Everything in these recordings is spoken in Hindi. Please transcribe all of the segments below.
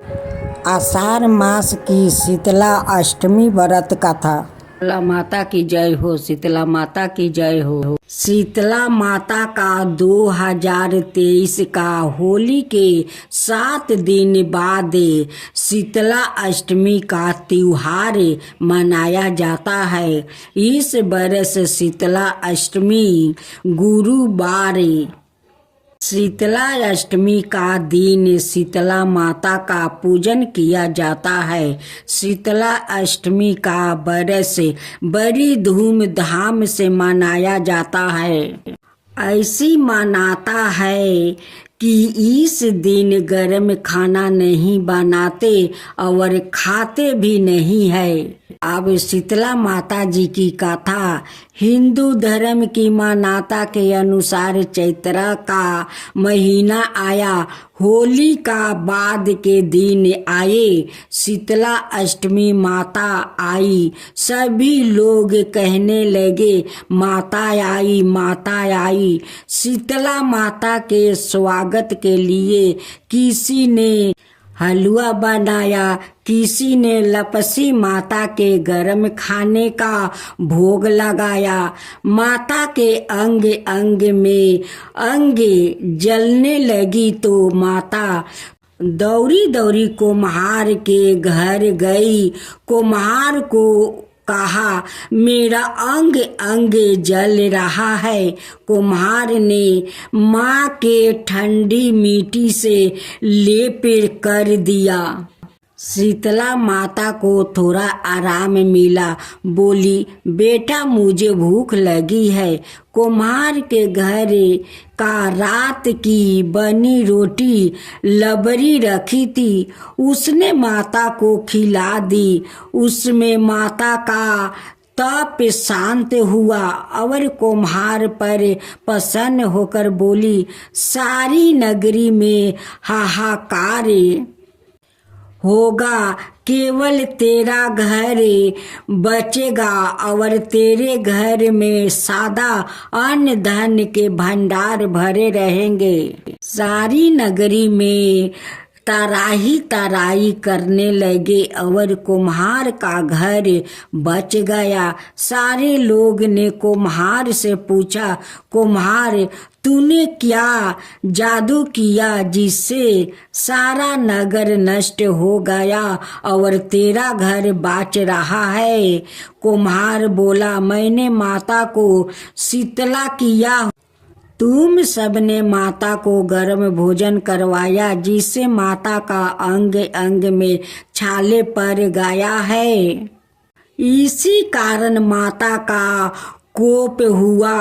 आषाढ़ मास की शीतला अष्टमी व्रत कथा। शीतला माता की जय हो। शीतला माता की जय हो। शीतला माता का 2023 का होली के 7 दिन बाद शीतला अष्टमी का त्योहार मनाया जाता है। इस बरस शीतला अष्टमी गुरुवार शीतला अष्टमी का दिन शीतला माता का पूजन किया जाता है। शीतला अष्टमी का बरस बड़ी धूमधाम से मनाया जाता है। ऐसी मान्यता है कि इस दिन गर्म खाना नहीं बनाते और खाते भी नहीं है। अब शीतला माता जी की कथा। हिंदू धर्म की मान्यता के अनुसार चैत्र का महीना आया, होली का बाद के दिन आए, शीतला अष्टमी माता आई। सभी लोग कहने लगे माता आई, माता आई। शीतला माता के स्वागत के लिए किसी ने हलवा बनाया, किसी ने लपसी माता के गरम खाने का भोग लगाया। माता के अंग अंग में अंग जलने लगी तो माता दौड़ी दौड़ी कुम्हार के घर गई। कुम्हार को कहा, मेरा अंग अंग जल रहा है। कुम्हार ने माँ के ठंडी मिट्टी से लेप कर दिया। शीतला माता को थोड़ा आराम मिला। बोली, बेटा मुझे भूख लगी है। कुम्हार के घर का रात की बनी रोटी लबरी रखी थी, उसने माता को खिला दी। उसमें माता का तप शांत हुआ और कुम्हार पर प्रसन्न होकर बोली, सारी नगरी में हाहाकार होगा, केवल तेरा घर बचेगा और तेरे घर में सादा अन्न धन के भंडार भरे रहेंगे। सारी नगरी में तराही तराई करने लगे और कुम्हार का घर बच गया। सारे लोग ने कुम्हार से पूछा, कुम्हार तूने क्या जादू किया जिससे सारा नगर नष्ट हो गया और तेरा घर बच रहा है? कुम्हार बोला, मैंने माता को शीतला किया। तुम सबने माता को गर्म भोजन करवाया जिससे माता का अंग अंग में छाले पड़ गया है। इसी कारण माता का कोप हुआ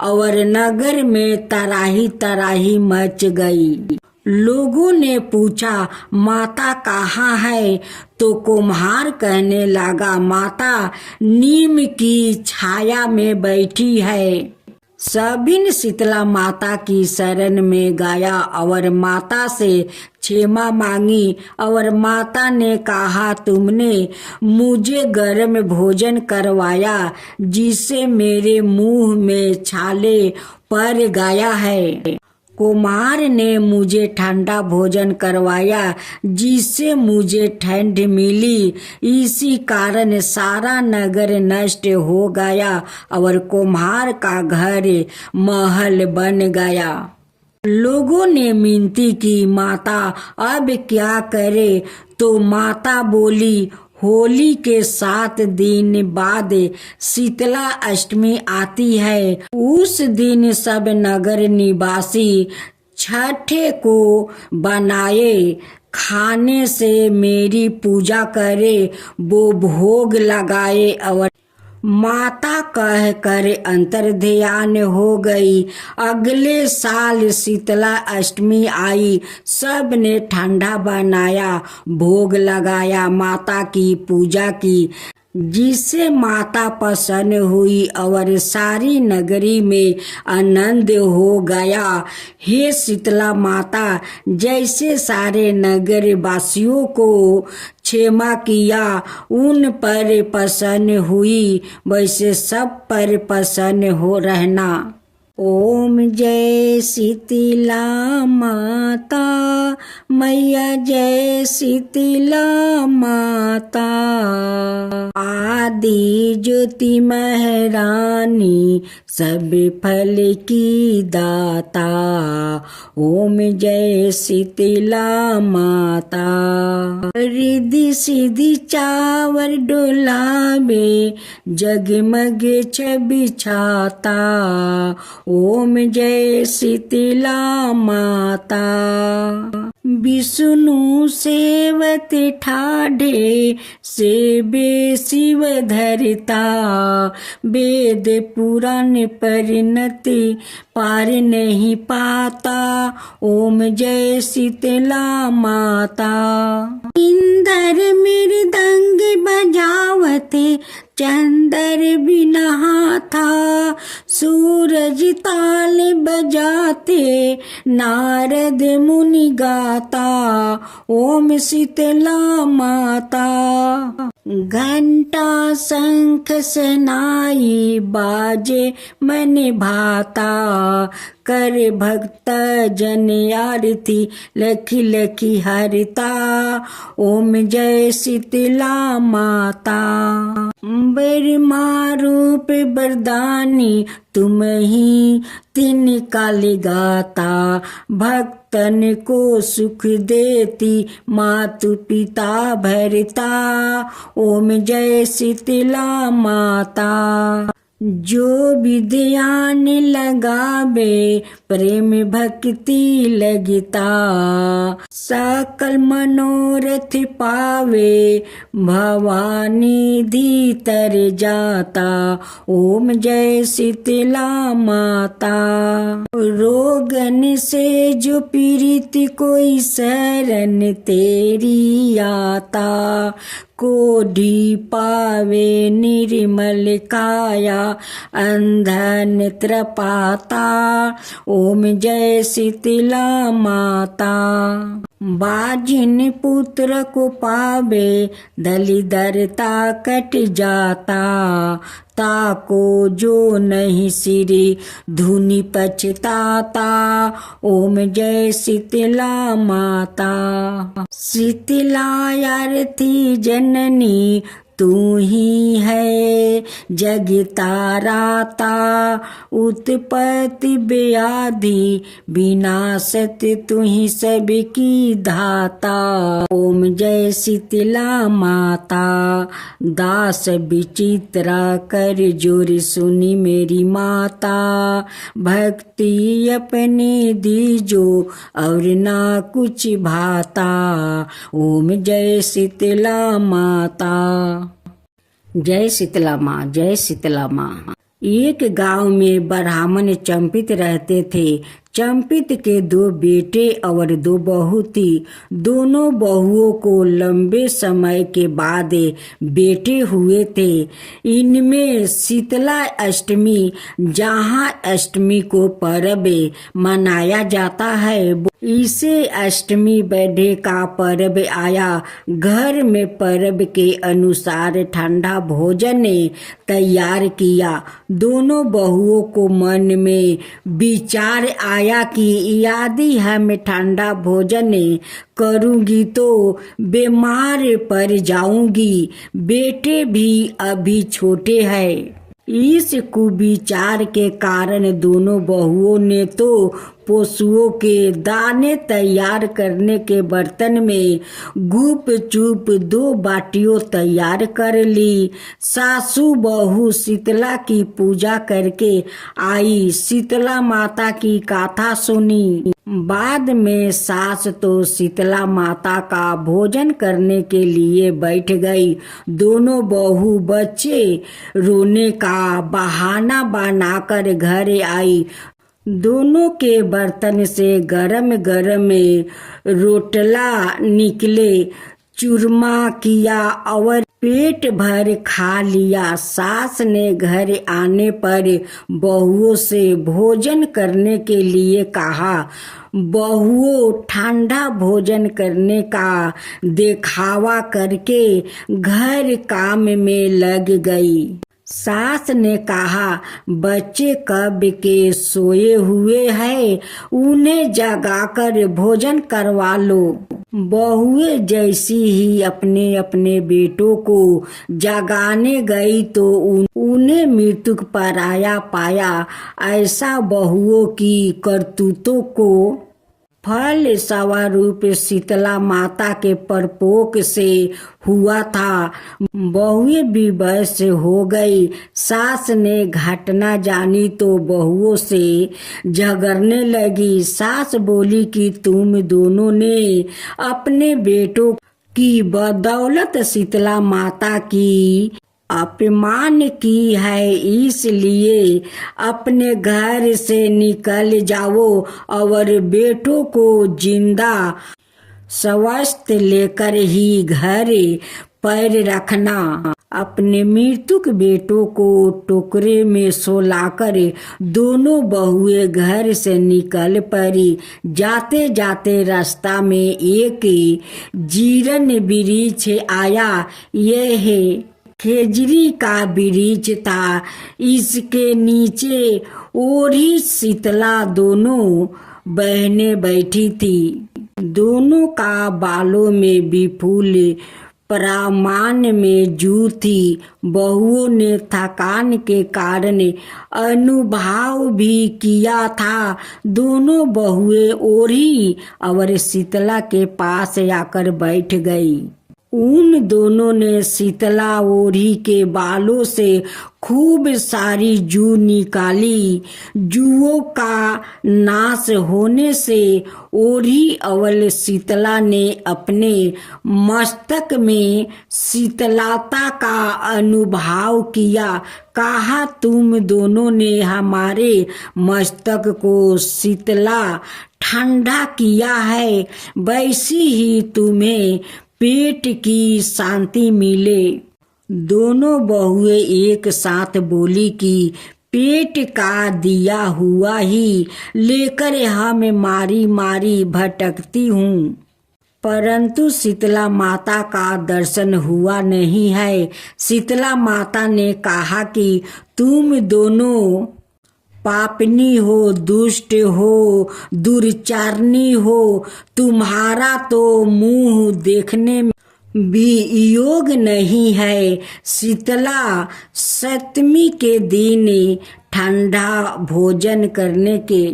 और नगर में तराही तराही मच गई। लोगों ने पूछा, माता कहाँ है? तो कुम्हार कहने लगा, माता नीम की छाया में बैठी है। सभी ने शीतला माता की शरण में गया और माता से क्षमा मांगी और माता ने कहा, तुमने मुझे गर्म भोजन करवाया जिससे मेरे मुंह में छाले पड़ गया है। कुम्हार ने मुझे ठंडा भोजन करवाया जिससे मुझे ठंड मिली। इसी कारण सारा नगर नष्ट हो गया और कुम्हार का घर महल बन गया। लोगों ने मिनती की, माता अब क्या करे? तो माता बोली, होली के 7 दिन बाद शीतला अष्टमी आती है। उस दिन सब नगर निवासी छठे को बनाए खाने से मेरी पूजा करे, वो भोग लगाए और माता कह कर अंतर्ध्यान हो गई। अगले साल शीतला अष्टमी आई। सब ने ठंडा बनाया, भोग लगाया, माता की पूजा की जिससे माता प्रसन्न हुई और सारी नगरी में आनंद हो गया। हे शीतला माता, जैसे सारे नगर वासियों को क्षमा किया, उन पर प्रसन्न हुई, वैसे सब पर प्रसन्न हो रहना। ओम जय शीतला माता मैया, जय शीतला माता। आदि ज्योति महारानी सब फल की दाता, ओम जय शीतला माता। रिद्धि सिद्धि चावर डोलावे, जगमग छवि छाता, ओम जय शीतला माता। विष्णु सेवत ठाढ़े, सेवे शिव धरता, वेद पुराण परिणति पार नहीं पाता, ओम जय शीतला माता। इंदर मृदंग बजावते, चंदर भी नहाता, सूरज ताल बजाते, नारद मुनि गाता, ओम शीतला माता। घंटा शंख सनाई बाजे मन भाता, कर भक्त जन आरती लखी लखी हरता, ओम जय शीतला माता। ब्रह्मा रूप वरदानी तुम ही तीन काली गाता, भक्तन को सुख देती मातु पिता भरता, ओम जय शीतला माता। जो भी ध्यान लगावे प्रेम भक्ति लगता, सकल मनोरथ पावे भवानी धी तर जाता, ओम जय शीतला माता। रोगन से जो पीड़ित कोई शरण तेरी आता, कोढ़ी पावे निर्मल काया अंधन त्रपाता, ओम जय शीतला माता। बाजिन पुत्र को पावे दलिदरता कट जाता, ताको जो नहीं सिरे धुनि पछताता, ओम जय शीतला माता। शीतला आरती जननी तू ही है, जग ताराता, उत्पत्ति व्याधि विनाशत तू ही सबकी धाता, ओम जय शीतला माता। दास विचित्रा कर जोर सुनी मेरी माता, भक्ति अपने दीजो और ना कुछ भाता, ओम जय शीतला माता। जय शीतला माँ, जय शीतला माँ। एक गांव में ब्राह्मण चंपित रहते थे। चंपित के 2 बेटे और 2 बहू थी। दोनों बहुओं को लंबे समय के बाद बेटे हुए थे। इनमें शीतला अष्टमी, जहाँ अष्टमी को पर्व मनाया जाता है, इसे अष्टमी बढ़े का पर्व आया। घर में पर्व के अनुसार ठंडा भोजन तैयार किया। दोनों बहुओं को मन में विचार आया कि यदि हम ठंडा भोजन करूंगी तो बीमार पड़ जाऊंगी। बेटे भी अभी छोटे हैं। इस कुविचार के कारण दोनों बहुओं ने तो पशुओं के दाने तैयार करने के बर्तन में गुप चुप 2 बाटियों तैयार कर ली। सासू बहू शीतला की पूजा करके आई, शीतला माता की गाथा सुनी। बाद में सास तो शीतला माता का भोजन करने के लिए बैठ गई। दोनों बहू बच्चे रोने का बहाना बनाकर घर आई। दोनों के बर्तन से गरम गरम रोटला निकले। चूरमा किया और पेट भर खा लिया। सास ने घर आने पर बहुओं से भोजन करने के लिए कहा। बहुओं ठंडा भोजन करने का दिखावा करके घर काम में लग गई। सास ने कहा, बच्चे कब के सोए हुए हैं, उन्हें जगाकर भोजन करवा लो। बहुएं जैसी ही अपने अपने बेटों को जगाने गई तो उन्हें मृत्यु पराया पाया। ऐसा बहुओं की करतूतों को फल स्वरूप शीतला माता के परपोक से हुआ था। बहुएं विवश हो गई। सास ने घटना जानी तो बहुओं से झगड़ने लगी। सास बोली कि तुम दोनों ने अपने बेटों की बदौलत शीतला माता की अपमान की है, इसलिए अपने घर से निकल जाओ और बेटों को जिंदा स्वस्थ लेकर ही घर पैर रखना। अपने मृतक बेटों को टोकरे में सोलाकर दोनों बहुएं घर से निकल पड़ी। जाते जाते रास्ता में एक जीरन वृक्ष आया। यह खेजड़ी का वृक्ष था। इसके नीचे ओढ़ी शीतला दोनों बहनें बैठी थी। दोनों का बालों में विपुल प्रमाण में जू थी। बहुओं ने थकान के कारण अनुभव भी किया था। दोनों बहुएं ओढ़ी और शीतला के पास आकर बैठ गई। उन दोनों ने शीतला ओढ़ी के बालों से खूब सारी जू निकाली। जूओं का नाश होने से ओढ़ी और शीतला ने अपने मस्तक में शीतलता का अनुभव किया। कहा, तुम दोनों ने हमारे मस्तक को शीतला ठंडा किया है, वैसी ही तुम्हें पेट की शांति मिले। दोनों बहुएं एक साथ बोली कि पेट का दिया हुआ ही लेकर हम मारी मारी भटकती हूँ, परंतु शीतला माता का दर्शन हुआ नहीं है। शीतला माता ने कहा कि तुम दोनों पापनी हो, दुष्ट हो, दुर्चारणी हो। तुम्हारा तो मुंह देखने भी योग नहीं है। शीतला सप्तमी के दिन ठंडा भोजन करने के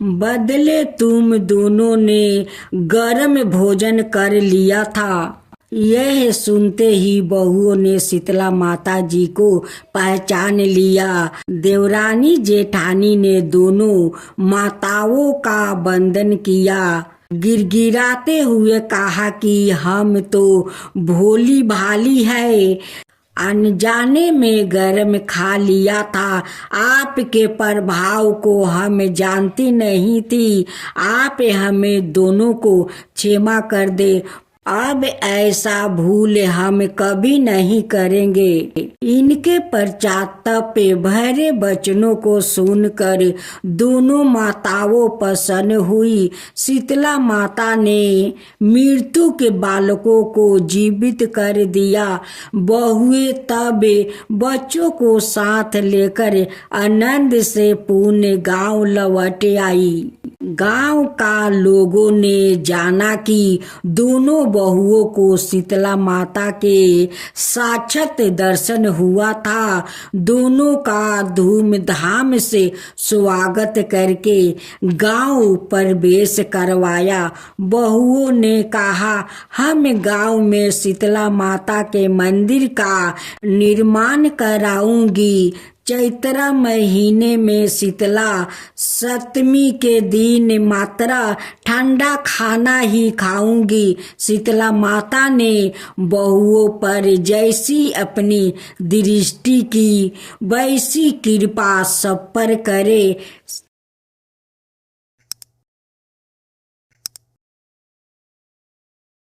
बदले तुम दोनों ने गर्म भोजन कर लिया था। यह सुनते ही बहुओं ने शीतला माता जी को पहचान लिया। देवरानी जेठानी ने दोनों माताओं का वंदन किया। गिड़गिड़ाते हुए कहा कि हम तो भोली भाली है, अनजाने में गरम खा लिया था। आपके प्रभाव को हम जानती नहीं थी। आप हमें दोनों को क्षमा कर दे। अब ऐसा भूल हम कभी नहीं करेंगे। इनके पश्चाताप भरे वचनों को सुनकर दोनों माताओं प्रसन्न हुई। शीतला माता ने मृत्यु के बालकों को जीवित कर दिया। बहुएं तब बच्चों को साथ लेकर आनंद से पुण्य गांव लौट आई। गांव का लोगों ने जाना कि दोनों बहुओं को शीतला माता के साक्षात दर्शन हुआ था। दोनों का धूमधाम से स्वागत करके गांव प्रवेश करवाया। बहुओं ने कहा, हम गांव में शीतला माता के मंदिर का निर्माण कराऊंगी। चैत्र महीने में शीतला सप्तमी के दिन मात्र ठंडा खाना ही खाऊंगी। शीतला माता ने बहुओं पर जैसी अपनी दृष्टि की वैसी कृपा सब पर करे।